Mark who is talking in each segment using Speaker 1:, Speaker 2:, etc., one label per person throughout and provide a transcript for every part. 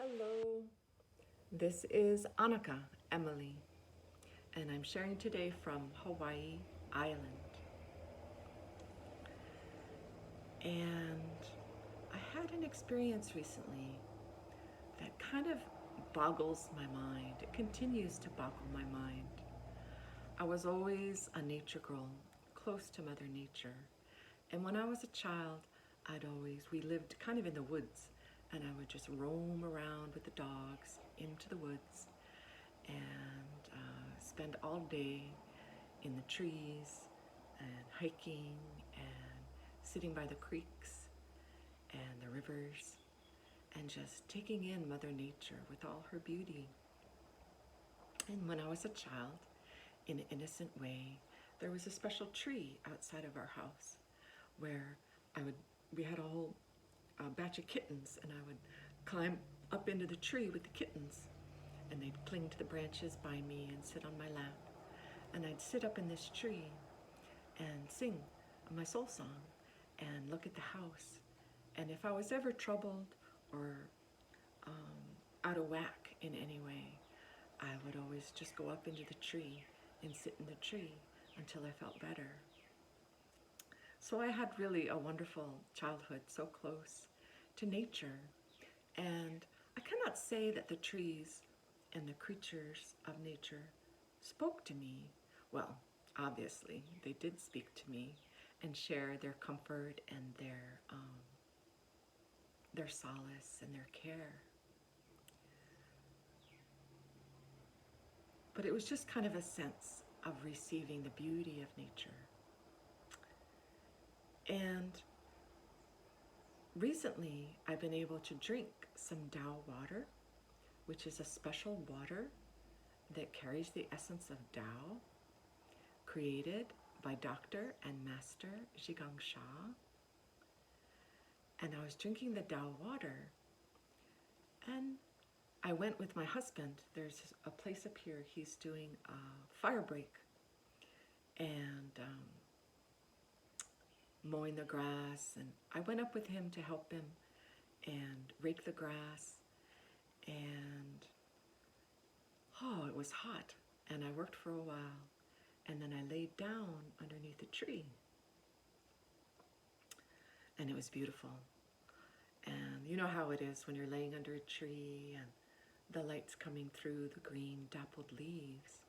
Speaker 1: Hello, this is Annika Emily, and I'm sharing today from Hawaii Island. And I had an experience recently that kind of boggles my mind. It continues to boggle my mind. I was always a nature girl, close to Mother Nature. And when I was a child, we lived kind of in the woods, and I would just roam around with the dogs into the woods and spend all day in the trees and hiking and sitting by the creeks and the rivers and just taking in Mother Nature with all her beauty. And when I was a child, in an innocent way, there was a special tree outside of our house where we had a whole batch of kittens, and I would climb up into the tree with the kittens, and they'd cling to the branches by me and sit on my lap. And I'd sit up in this tree and sing my soul song and look at the house. And if I was ever troubled or out of whack in any way, I would always just go up into the tree and sit in the tree until I felt better. So I had really a wonderful childhood, so close to nature. And I cannot say that the trees and the creatures of nature spoke to me. Well, obviously, they did speak to me and share their comfort and their solace and their care. But it was just kind of a sense of receiving the beauty of nature. And recently, I've been able to drink some Tao water, which is a special water that carries the essence of Tao, created by Dr. and Master Zhigang Sha. And I was drinking the Tao water, and I went with my husband. There's a place up here, he's doing a fire break and mowing the grass, and I went up with him to help him and rake the grass. And it was hot, and I worked for a while, and then I laid down underneath a tree, and it was beautiful. And you know how it is when you're laying under a tree and the light's coming through the green dappled leaves.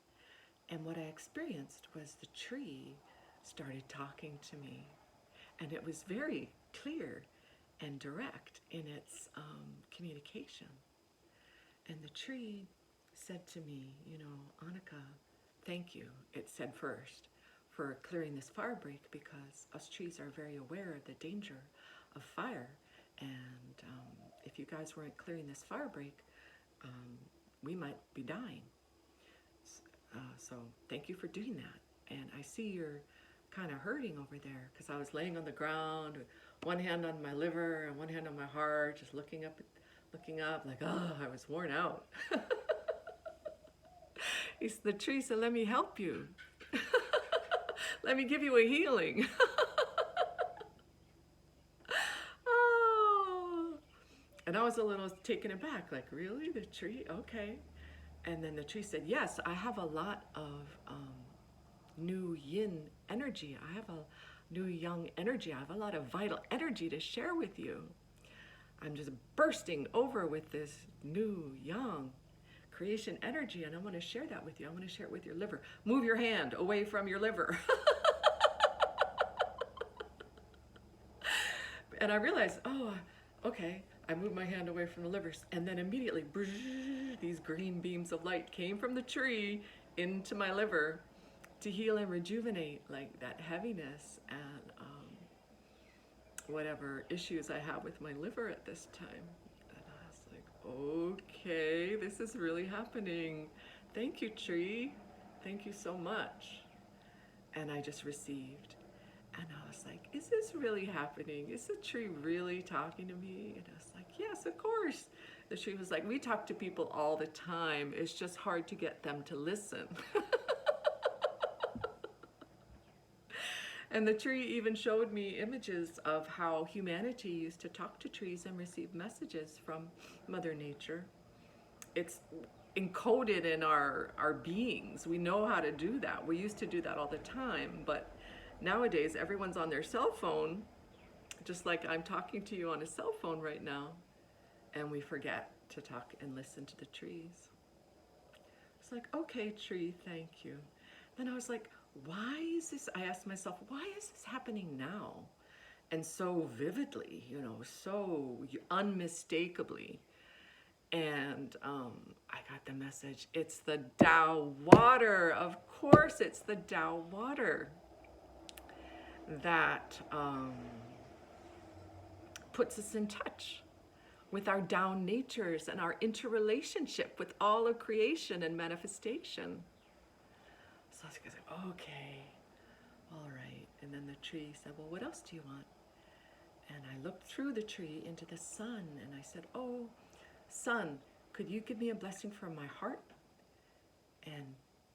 Speaker 1: And what I experienced was the tree started talking to me, and it was very clear and direct in its communication. And the tree said to me, Annika, thank you, it said first, for clearing this fire break, because us trees are very aware of the danger of fire. And if you guys weren't clearing this fire break, we might be dying. So thank you for doing that. And I see you're kind of hurting over there, because I was laying on the ground with one hand on my liver and one hand on my heart, just looking up like, I was worn out. The tree said, let me help you. Let me give you a healing. Oh. And I was a little taken aback, like, really, the tree? Okay. And then the tree said, yes, I have a lot of new yin energy. I have a new yang energy. I have a lot of vital energy to share with you. I'm just bursting over with this new yang creation energy, and I want to share that with you. I want to share it with your liver. Move your hand away from your liver. And I realized, okay. I moved my hand away from the liver, and then immediately these green beams of light came from the tree into my liver to heal and rejuvenate like that heaviness and whatever issues I have with my liver at this time. And I was like, okay, this is really happening. Thank you, tree. Thank you so much. And I just received. And I was like, is this really happening? Is the tree really talking to me? And I was like, yes, of course. The tree was like, we talk to people all the time. It's just hard to get them to listen. And the tree even showed me images of how humanity used to talk to trees and receive messages from Mother Nature. It's encoded in our beings. We know how to do that. We used to do that all the time, but nowadays everyone's on their cell phone, just like I'm talking to you on a cell phone right now, and we forget to talk and listen to the trees. It's like, okay, tree, thank you. Then I was like, why is this? I asked myself, why is this happening now? And so vividly, so unmistakably. And I got the message. It's the Tao water. Of course, it's the Tao water that puts us in touch with our Tao natures and our interrelationship with all of creation and manifestation. So I was like, okay, all right. And then the tree said, well, what else do you want? And I looked through the tree into the sun and I said, oh, sun, could you give me a blessing for my heart? And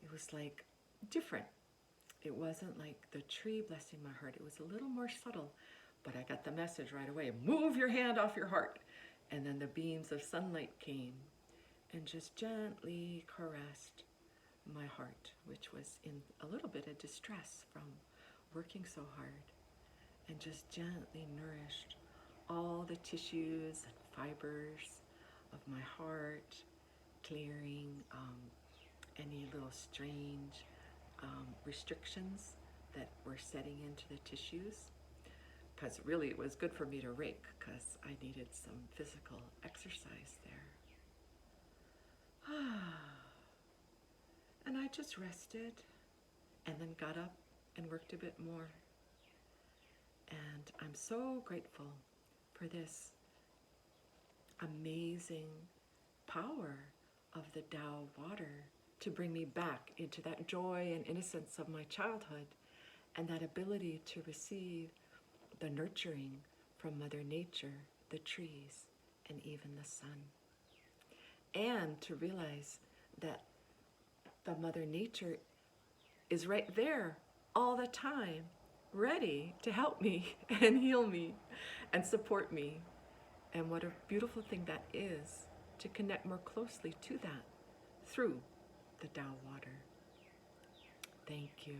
Speaker 1: it was like different. It wasn't like the tree blessing my heart. It was a little more subtle, but I got the message right away. Move your hand off your heart. And then the beams of sunlight came and just gently caressed my heart, which was in a little bit of distress from working so hard, and just gently nourished all the tissues and fibers of my heart, clearing any little strange restrictions that were setting into the tissues. Because really it was good for me to rake because I needed some physical exercise there. And I just rested and then got up and worked a bit more. And I'm so grateful for this amazing power of the Tao water to bring me back into that joy and innocence of my childhood and that ability to receive the nurturing from Mother Nature, the trees, and even the sun. And to realize that the Mother Nature is right there all the time, ready to help me and heal me and support me. And what a beautiful thing that is to connect more closely to that through the Tao water. Thank you.